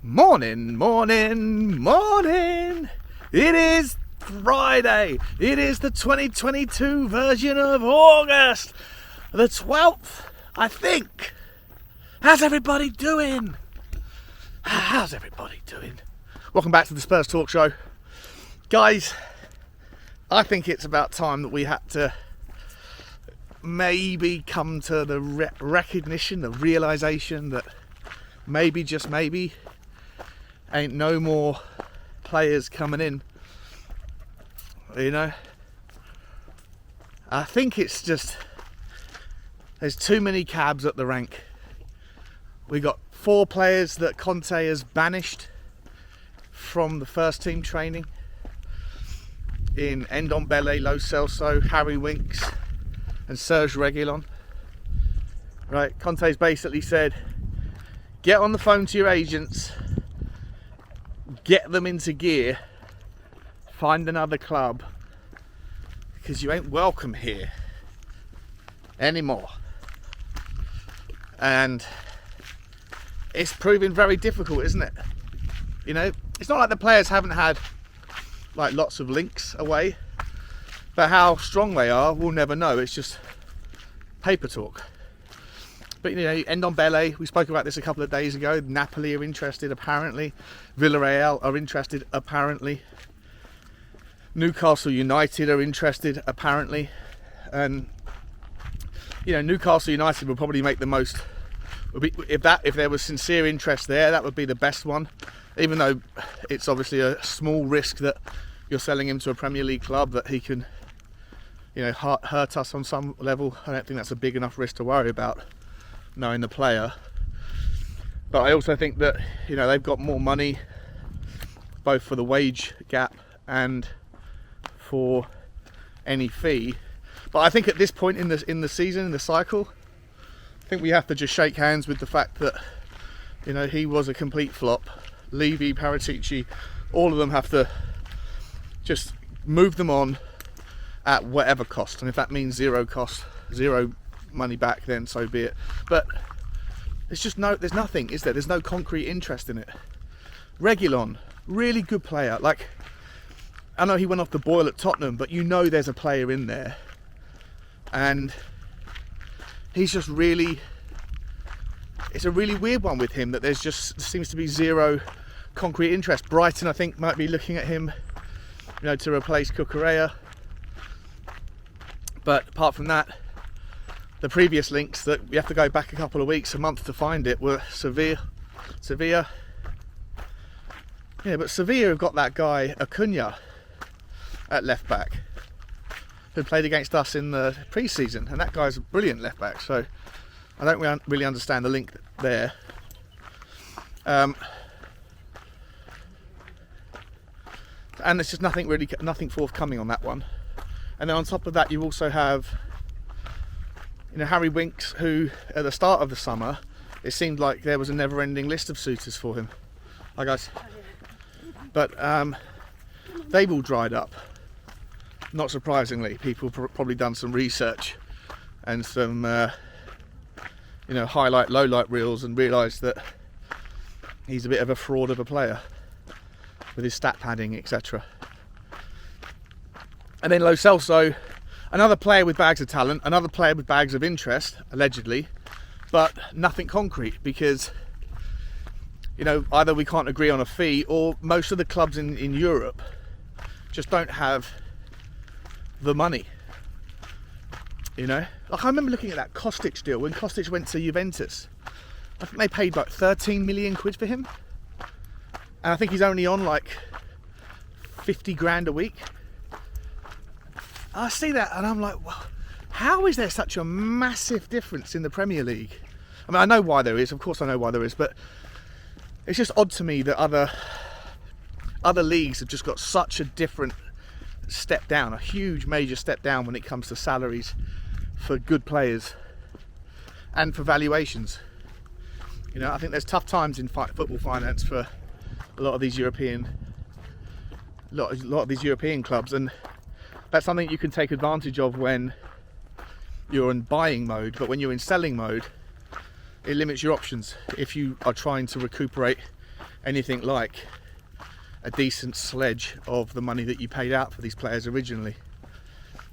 Morning, morning, morning. It is Friday. It is the 2022 version of August, the 12th, I think. How's everybody doing? How's everybody doing? Welcome back to the Spurs Talk Show. Guys, I think it's about time that we had to maybe come to the recognition, the realization that maybe, just maybe, ain't no more players coming in. You know, I think it's just there's too many cabs at the rank. We got 4 players that Conte has banished from the first team training in Ndombele, Lo Celso, Harry Winks and Serge Reguilon. Right, Conte's basically said, get on the phone to your agents, get them into gear, find another club, because you ain't welcome here anymore. And it's proving very difficult, isn't it? You know, it's not like the players haven't had like lots of links away, but how strong they are, we'll never know. It's just paper talk. But you know, Ndombele, we spoke about this a couple of days ago. Napoli are interested apparently. Villarreal are interested apparently. Newcastle United are interested apparently. And you know, Newcastle United will probably make the most. If there was sincere interest there, that would be the best one. Even though it's obviously a small risk that you're selling him to a Premier League club that he can, you know, hurt us on some level. I don't think that's a big enough risk to worry about, knowing the player. But I also think that, you know, they've got more money both for the wage gap and for any fee. But I think at this point in the season, in the cycle, I think we have to just shake hands with the fact that, you know, he was a complete flop. Levy, Paratici, all of them have to just move them on at whatever cost. And if that means zero cost, zero money back, then so be it. But there's nothing, is there? There's no concrete interest in it. Reguilon, really good player. Like, I know he went off the boil at Tottenham, but you know there's a player in there. And he's just really, it's a really weird one with him, that there seems to be zero concrete interest. Brighton, I think, might be looking at him, you know, to replace Cucurella. But apart from that, the previous links that we have to go back a couple of weeks, a month to find it, were Sevilla. Yeah, but Sevilla have got that guy Acuna at left back, who played against us in the pre-season, and that guy's a brilliant left back. So I don't really understand the link there. And there's just nothing forthcoming on that one. And then on top of that, you also have, you know, Harry Winks, who at the start of the summer, it seemed like there was a never-ending list of suitors for him. Hi guys. But they've all dried up. Not surprisingly, people probably done some research and some, you know, highlight, lowlight reels, and realised that he's a bit of a fraud of a player with his stat padding, etc. And then Lo Celso, another player with bags of talent, another player with bags of interest, allegedly, but nothing concrete, because, you know, either we can't agree on a fee, or most of the clubs in Europe just don't have the money. You know, like I remember looking at that Kostic deal when Kostic went to Juventus. I think they paid like 13 million quid for him, and I think he's only on like 50 grand a week. I see that and I'm like, well, how is there such a massive difference in the Premier League? I mean, I know why there is, of course I know why there is, but it's just odd to me that other leagues have just got such a different step down, a huge major step down when it comes to salaries for good players and for valuations. You know, I think there's tough times in football finance for a lot of these European clubs, and that's something you can take advantage of when you're in buying mode, but when you're in selling mode, it limits your options if you are trying to recuperate anything like a decent sledge of the money that you paid out for these players originally.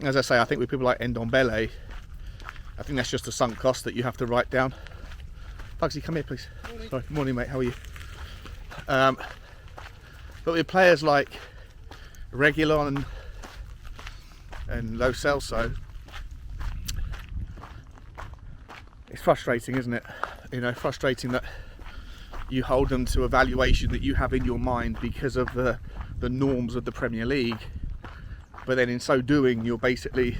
As I say, I think with people like Ndombele, I think that's just a sunk cost that you have to write down. Bugsy, come here please. Morning. Sorry, morning mate, how are you? But with players like Reguilon and Lo Celso, it's frustrating, isn't it? You know, frustrating that you hold them to a valuation that you have in your mind because of the norms of the Premier League, but then in so doing you're basically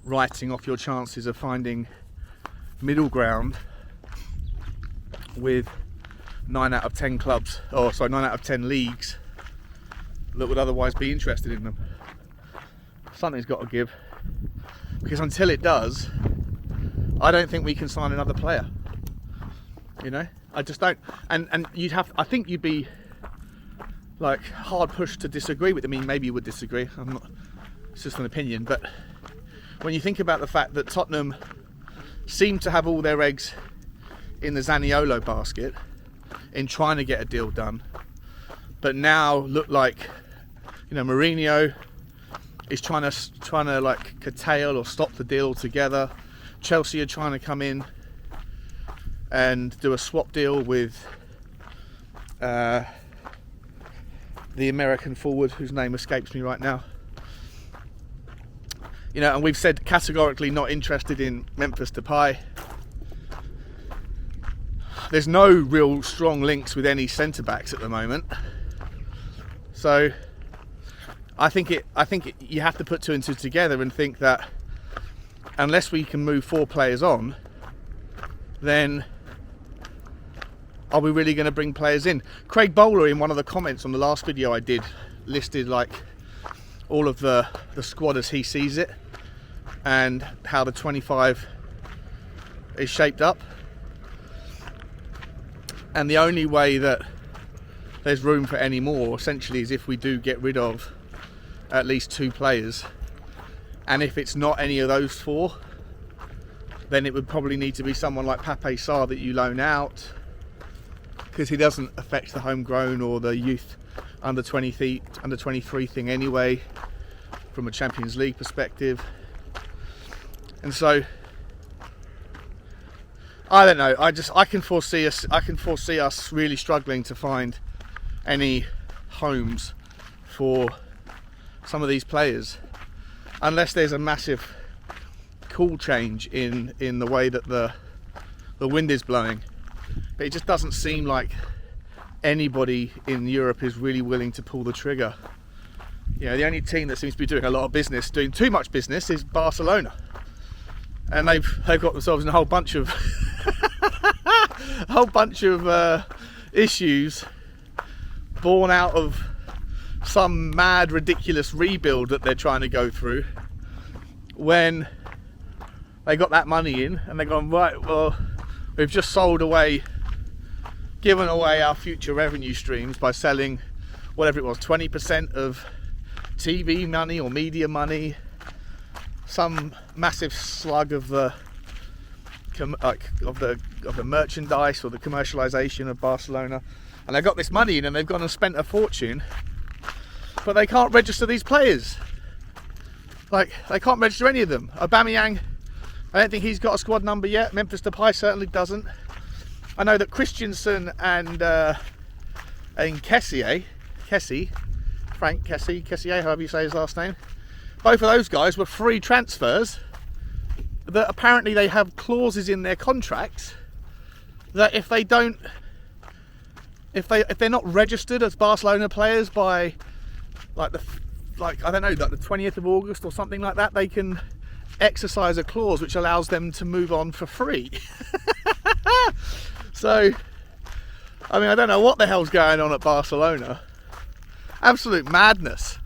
writing off your chances of finding middle ground with 9 out of 10 clubs, or sorry, 9 out of 10 leagues that would otherwise be interested in them. Something's got to give, because until it does, I don't think we can sign another player. You know, I just don't. And you'd have, I think you'd be like hard pushed to disagree with. I mean, maybe you would disagree. I'm not. It's just an opinion. But when you think about the fact that Tottenham seem to have all their eggs in the Zaniolo basket in trying to get a deal done, but now look like, you know, Mourinho is trying to like curtail or stop the deal altogether. Chelsea are trying to come in and do a swap deal with the American forward whose name escapes me right now. You know, and we've said categorically not interested in Memphis Depay. There's no real strong links with any centre backs at the moment, so I think you have to put 2 and 2 together and think that unless we can move 4 players on, then are we really going to bring players in? Craig Bowler, in one of the comments on the last video I did, listed like all of the squad as he sees it and how the 25 is shaped up. And the only way that there's room for any more essentially is if we do get rid of at least 2 players. And if it's not any of those 4, then it would probably need to be someone like Pape Sarr that you loan out, because he doesn't affect the homegrown or the youth under 23 thing anyway from a Champions League perspective. And so I don't know, I can foresee us really struggling to find any homes for some of these players unless there's a massive cool change in the way that the wind is blowing. But it just doesn't seem like anybody in Europe is really willing to pull the trigger. You know, the only team that seems to be doing a lot of business, doing too much business, is Barcelona, and they've got themselves in a whole bunch of issues born out of some mad, ridiculous rebuild that they're trying to go through. When they got that money in and they've gone, right, well, we've just given away our future revenue streams by selling whatever it was, 20% of TV money or media money, some massive slug of the merchandise or the commercialization of Barcelona, and they got this money in and they've gone and spent a fortune, but they can't register these players. Like, they can't register any of them. Aubameyang, I don't think he's got a squad number yet. Memphis Depay certainly doesn't. I know that Christensen and Kessie, Frank Kessie, however you say his last name, both of those guys were free transfers that apparently they have clauses in their contracts that if they're not registered as Barcelona players by like the 20th of August or something like that, they can exercise a clause which allows them to move on for free. So, I mean, I don't know what the hell's going on at Barcelona. Absolute madness.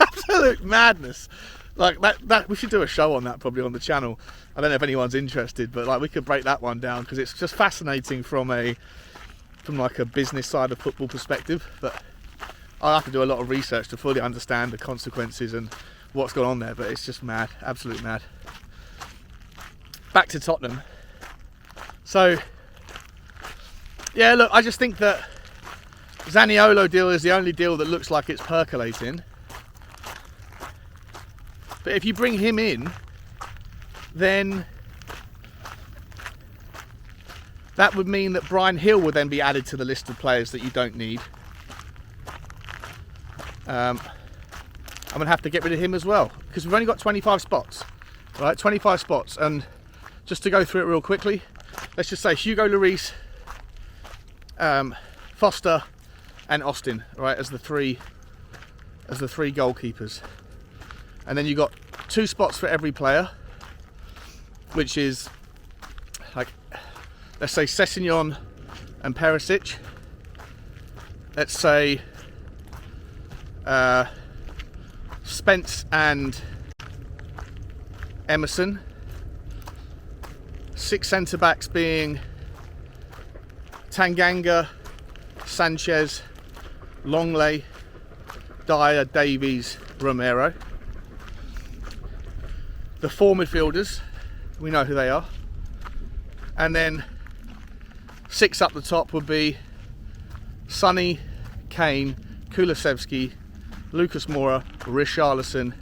Absolute madness. Like that we should do a show on that probably on the channel. I don't know if anyone's interested, but like we could break that one down because it's just fascinating from like a business side of football perspective. But I'll have to do a lot of research to fully understand the consequences and what's going on there, but it's just mad, absolute mad. Back to Tottenham. So Yeah, look, I just think that Zaniolo deal is the only deal that looks like it's percolating. But if you bring him in, then that would mean that Brian Hill would then be added to the list of players that you don't need. I'm going to have to get rid of him as well, because we've only got 25 spots. Right, 25 spots. And just to go through it real quickly, let's just say Hugo Lloris, Foster and Austin, right, as the three goalkeepers. And then you've got 2 spots for every player, which is like, let's say Sessegnon and Perisic. Let's say Spence and Emerson. 6 centre backs being Tanganga, Sanchez, Longley, Dyer, Davies, Romero. The 4 midfielders, we know who they are. And then 6 up the top would be Sonny, Kane, Kulusevski, Lucas Moura, Richarlison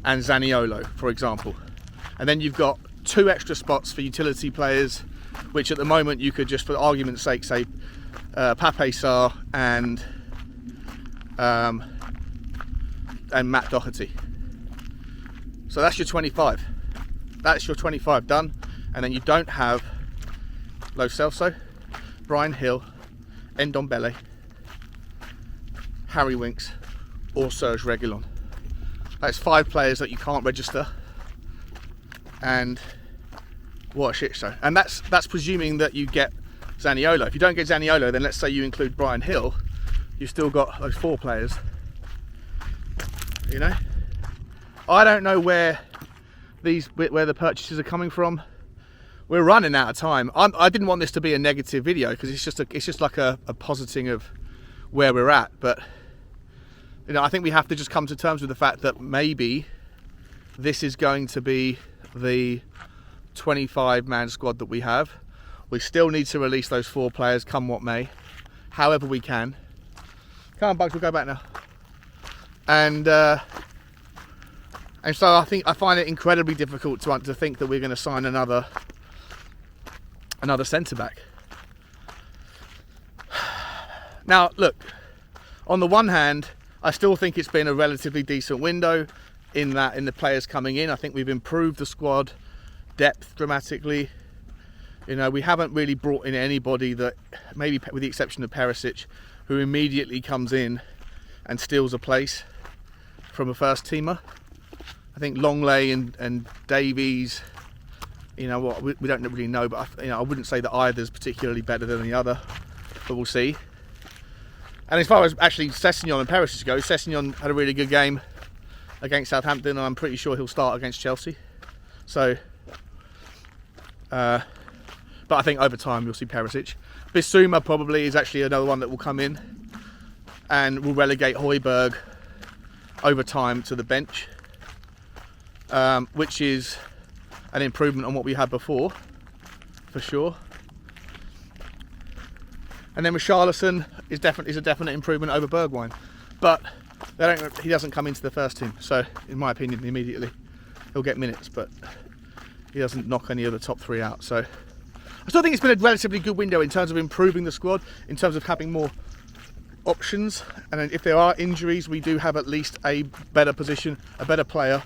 and Zaniolo, for example. And then you've got 2 extra spots for utility players, which at the moment you could just, for argument's sake, say Pape Sarr and Matt Doherty. So that's your 25. That's your 25 done. And then you don't have Lo Celso, Brian Hill, Ndombele, Harry Winks or Serge Reguilon. That's 5 players that you can't register. And what a shit show. And that's presuming that you get Zaniolo. If you don't get Zaniolo, then let's say you include Brian Hill, you've still got those 4 players. You know? I don't know where the purchases are coming from. We're running out of time. I didn't want this to be a negative video, because it's just like a positing of where we're at. But you know, I think we have to just come to terms with the fact that maybe this is going to be the 25-man squad that we have. We still need to release those 4 players, come what may, however we can. Come on, Bugs, we'll go back now. And so I find it incredibly difficult to think that we're going to sign another centre back. Now, look, on the one hand, I still think it's been a relatively decent window in the players coming in. I think we've improved the squad depth dramatically. You know, we haven't really brought in anybody that, maybe with the exception of Perisic, who immediately comes in and steals a place from a first teamer. I think Longley and Davies, you know what, we don't really know, but I wouldn't say that either's particularly better than the other, but we'll see. And as far as actually Sessegnon and Perisic go, Sessegnon had a really good game against Southampton, and I'm pretty sure he'll start against Chelsea. So, but I think over time you'll see Perisic. Bissouma probably is actually another one that will come in and will relegate Højbjerg over time to the bench, which is an improvement on what we had before, for sure. And then Richarlison is a definite improvement over Bergwijn, but he doesn't come into the first team. So, in my opinion, immediately he'll get minutes, but he doesn't knock any of the top 3 out. So, I still think it's been a relatively good window in terms of improving the squad, in terms of having more options. And if there are injuries, we do have at least a better position, a better player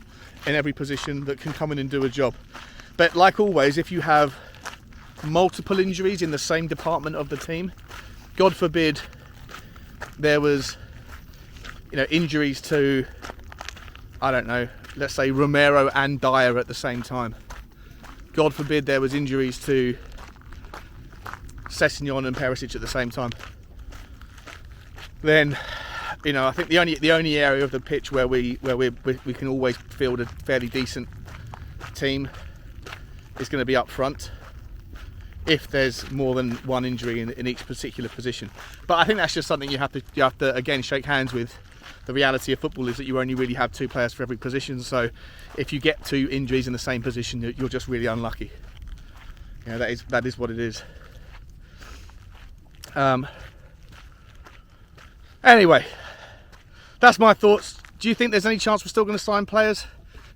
in every position that can come in and do a job. But like always, if you have multiple injuries in the same department of the team, God forbid there was, injuries to, I don't know, let's say Romero and Dyer at the same time. God forbid there was injuries to Sessegnon and Perisic at the same time. Then, I think the only area of the pitch where we can always field a fairly decent team is going to be up front, if there's more than one injury in each particular position. But I think that's just something you have to again shake hands with. The reality of football is that you only really have 2 players for every position. So if you get 2 injuries in the same position, you're just really unlucky. That is what it is. Anyway, that's my thoughts. Do you think there's any chance we're still going to sign players?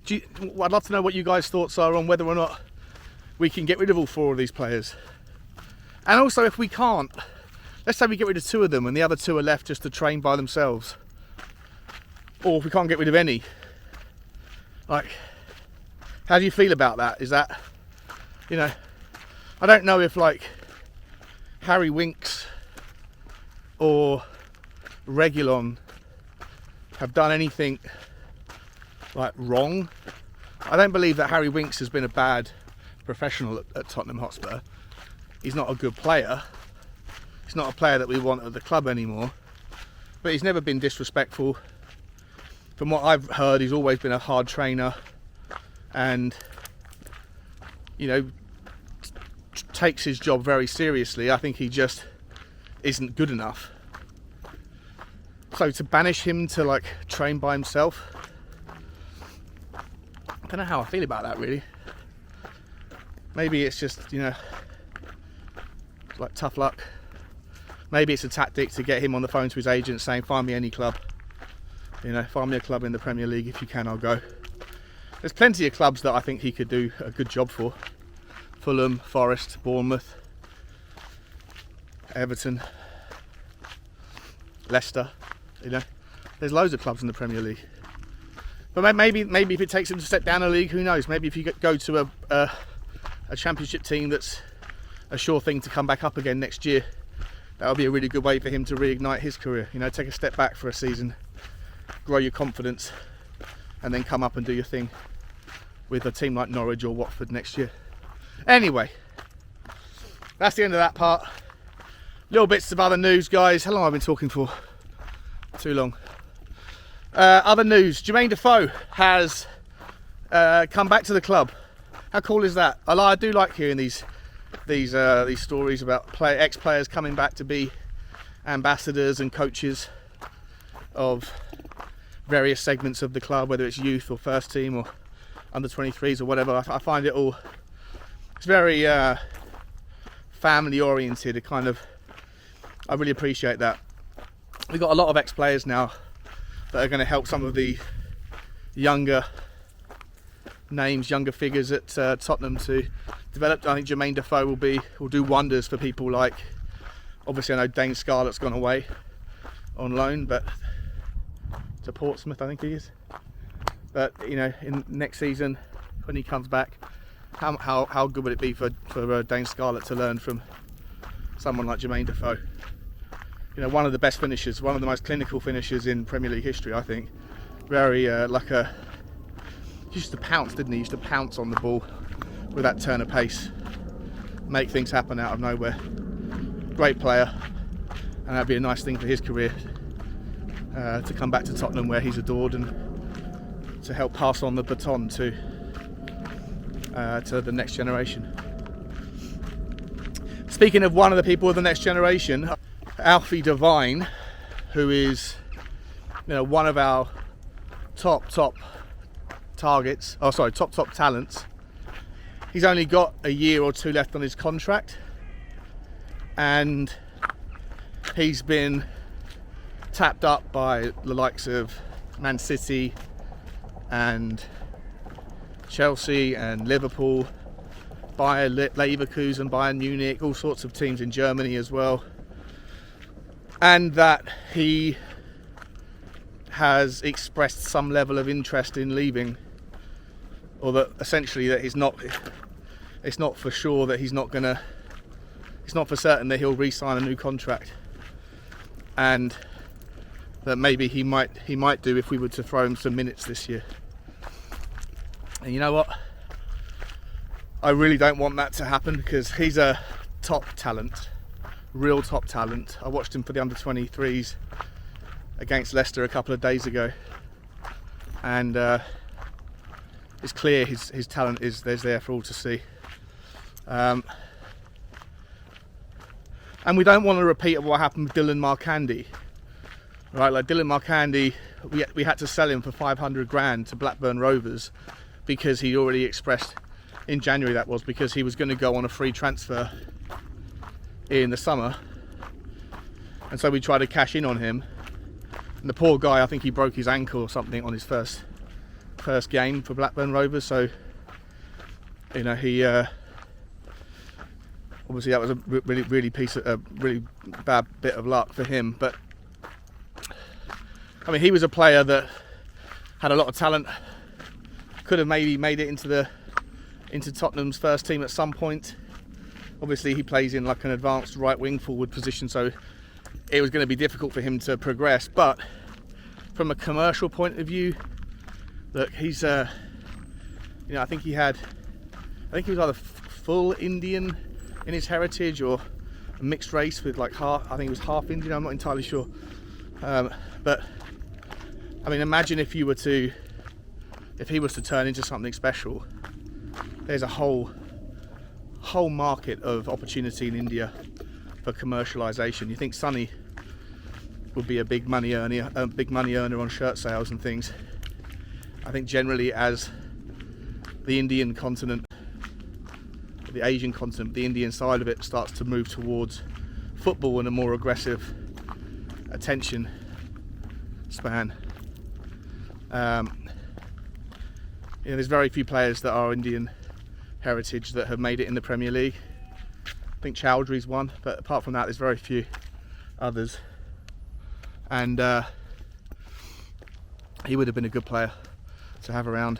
I'd love to know what you guys' thoughts are on whether or not we can get rid of all 4 of these players. And also, if we can't, let's say we get rid of 2 of them and the other 2 are left just to train by themselves. Or if we can't get rid of any, like, how do you feel about that? Is that, you know, I don't know if like Harry Winks or Reguilon have done anything like wrong. I don't believe that Harry Winks has been a bad professional at Tottenham Hotspur. He's not a good player. He's not a player that we want at the club anymore. But he's never been disrespectful. From what I've heard, he's always been a hard trainer and, you know, takes his job very seriously. I think he just isn't good enough. So to banish him to like train by himself, I don't know how I feel about that really. Maybe it's just, you know, like tough luck. Maybe it's a tactic to get him on the phone to his agent saying, find me any club. You know, find me a club in the Premier League. If you can, I'll go. There's plenty of clubs that I think he could do a good job for. Fulham, Forest, Bournemouth, Everton, Leicester. You know, there's loads of clubs in the Premier League. But maybe if it takes him to step down a league, who knows? Maybe if you go to a championship team that's a sure thing to come back up again next year, that would be a really good way for him to reignite his career. You know, take a step back for a season, grow your confidence, and then come up and do your thing with a team like Norwich or Watford next year. Anyway, that's the end of that part. Little bits of other news, guys. How long have I been talking for? Too long. Other news. Jermaine Defoe has come back to the club. How cool is that? I do like hearing these stories about ex-players coming back to be ambassadors and coaches of various segments of the club, whether it's youth or first team or under 23s or whatever. I find it all, it's very family oriented. I really appreciate that. We've got a lot of ex-players now that are going to help some of the younger names, younger figures at Tottenham to develop. I think Jermaine Defoe will do wonders for people like, obviously I know Dane Scarlett's gone away on loan, but to Portsmouth I think he is. But you know, in next season when he comes back, how good would it be for Dane Scarlett to learn from someone like Jermaine Defoe? You know, one of the best finishers, one of the most clinical finishers in Premier League history, I think. Very he used to pounce, didn't he? He used to pounce on the ball with that turn of pace, make things happen out of nowhere. Great player, and that'd be a nice thing for his career to come back to Tottenham where he's adored and to help pass on the baton to the next generation. Speaking of one of the people of the next generation, Alfie Devine, who is, you know, one of our top talents. He's only got a year or two left on his contract, and he's been tapped up by the likes of Man City and Chelsea and Liverpool, Bayer Leverkusen, Bayern Munich, all sorts of teams in Germany as well, and that he has expressed some level of interest in leaving, or that essentially that it's not for sure that it's not for certain that he'll re-sign a new contract, and that maybe he might do if we were to throw him some minutes this year. And you know what? I really don't want that to happen, because he's a top talent, real top talent. I watched him for the under-23s against Leicester a couple of days ago, and it's clear his talent is there for all to see. And we don't want to repeat what happened with Dylan Marcandy. Right, like Dylan Marcandy, we had to sell him for 500 grand to Blackburn Rovers because he already expressed in January, that was because he was going to go on a free transfer in the summer, and so we tried to cash in on him. And the poor guy, I think he broke his ankle or something on his first game for Blackburn Rovers. So, you know, he obviously that was a really bad bit of luck for him. But I mean, he was a player that had a lot of talent. Could have maybe made it into Tottenham's first team at some point. Obviously, he plays in like an advanced right wing forward position, so it was going to be difficult for him to progress. But from a commercial point of view, look, he's you know, I think he was either full Indian in his heritage or a mixed race with like half. I think he was half Indian. I'm not entirely sure. But I mean, imagine if he was to turn into something special. There's a whole market of opportunity in India for commercialization. You think Sonny would be a big money earner on shirt sales and things. I think generally, as the Indian continent, the Asian continent, the Indian side of it starts to move towards football and a more aggressive attention span, you know, there's very few players that are Indian heritage that have made it in the Premier League. I think Chowdhury's one, but apart from that, there's very few others. And he would have been a good player to have around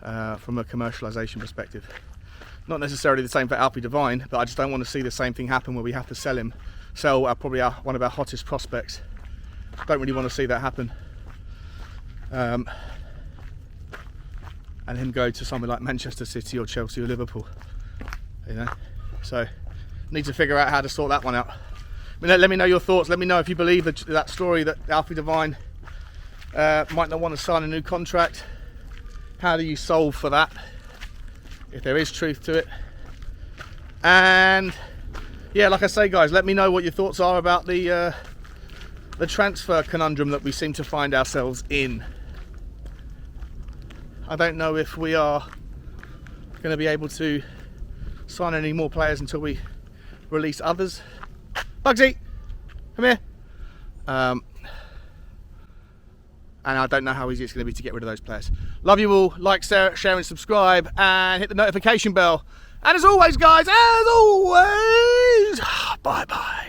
from a commercialisation perspective. Not necessarily the same for Alfie Devine, but I just don't want to see the same thing happen where we have to sell probably one of our hottest prospects. Don't really want to see that happen. And him go to somewhere like Manchester City or Chelsea or Liverpool, you know. So need to figure out how to sort that one out. I mean, let me know your thoughts. Let me know if you believe that story that Alfie Devine might not want to sign a new contract. How do you solve for that, if there is truth to it? And yeah, like I say, guys, let me know what your thoughts are about the transfer conundrum that we seem to find ourselves in. I don't know if we are going to be able to sign any more players until we release others. Bugsy, come here. And I don't know how easy it's going to be to get rid of those players. Love you all. Like, share and subscribe, and hit the notification bell. And as always, guys, bye bye.